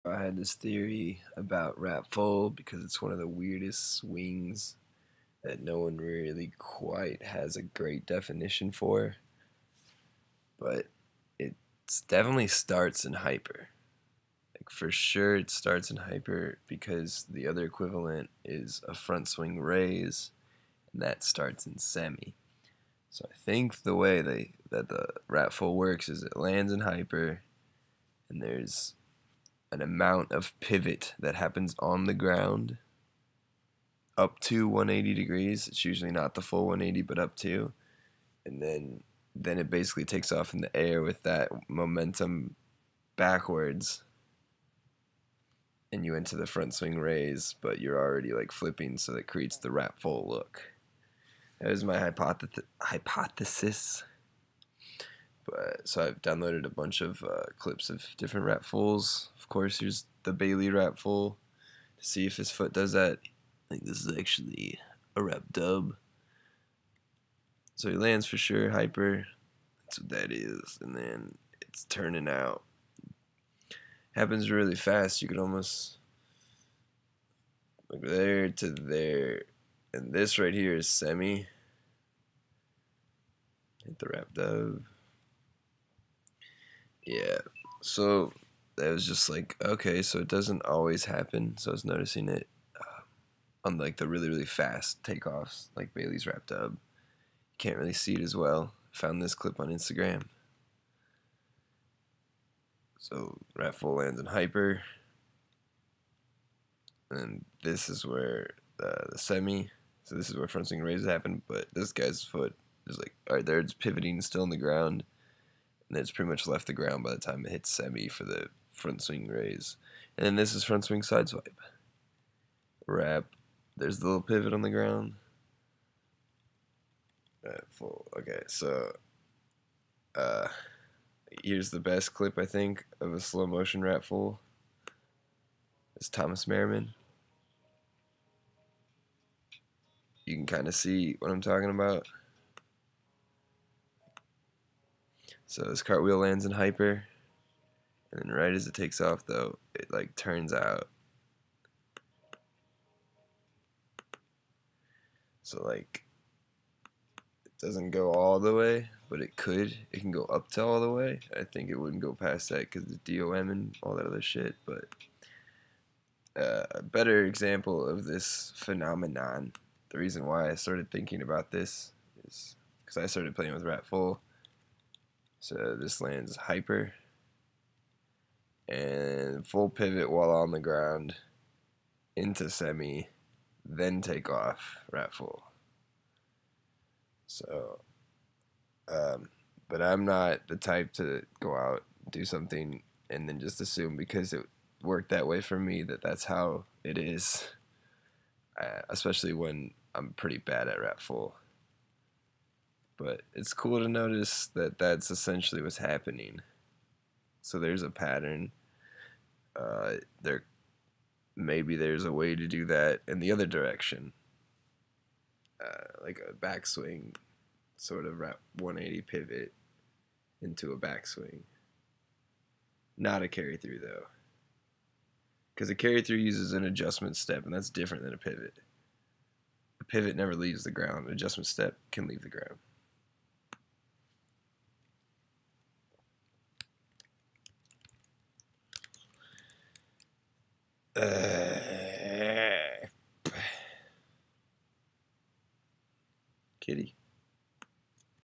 I had this theory about Ratfall because it's one of the weirdest swings that no one really quite has a great definition for, but it definitely starts in hyper. Like for sure it starts in hyper because the other equivalent is a front swing raise and that starts in semi. So I think the way that the Ratfall works is it lands in hyper and there's an amount of pivot that happens on the ground up to 180 degrees. It's usually not the full 180, but up to, and then it basically takes off in the air with that momentum backwards, and you enter the front swing raise, but you're already like flipping, so that creates the Ratfall look. That is my hypothesis. But so I've downloaded a bunch of clips of different Ratfalls. Of course, here's the Bailey Ratfall to see if his foot does that. I think this is actually a rap dub. So he lands for sure, hyper. That's what that is. And then it's turning out. Happens really fast. You could almost like there to there. And this right here is semi. Hit the rap dub. Yeah. So that was just like, okay, so it doesn't always happen. So I was noticing it on like the really, really fast takeoffs, like Bailey's rap dub. Can't really see it as well. Found this clip on Instagram. So Ratfall lands in hyper, and this is where the semi. So this is where front swing raises happen. But this guy's foot is like, all right, there it's pivoting, still in the ground, and it's pretty much left the ground by the time it hits semi for the front swing raise. And then this is front swing side swipe. Wrap. There's the little pivot on the ground. Full. Okay, so uh, here's the best clip I think of a slow motion Ratfall. It's Thomas Merriman. You can kind of see what I'm talking about. So this cartwheel lands in hyper, and then right as it takes off, though, it like turns out. So like it doesn't go all the way, but it could. It can go up to all the way. I think it wouldn't go past that because the DOM and all that other shit. But a better example of this phenomenon, the reason why I started thinking about this is because I started playing with Ratfall. So this lands hyper and full pivot while on the ground into semi, then take off Ratfall. So, but I'm not the type to go out, do something, and then just assume because it worked that way for me that that's how it is. Especially when I'm pretty bad at Ratfall. But it's cool to notice that that's essentially what's happening. So there's a pattern. There maybe there's a way to do that in the other direction, like a backswing, sort of 180 pivot into a backswing. Not a carry through though, because a carry through uses an adjustment step, and that's different than a pivot. A pivot never leaves the ground. An adjustment step can leave the ground. Kitty.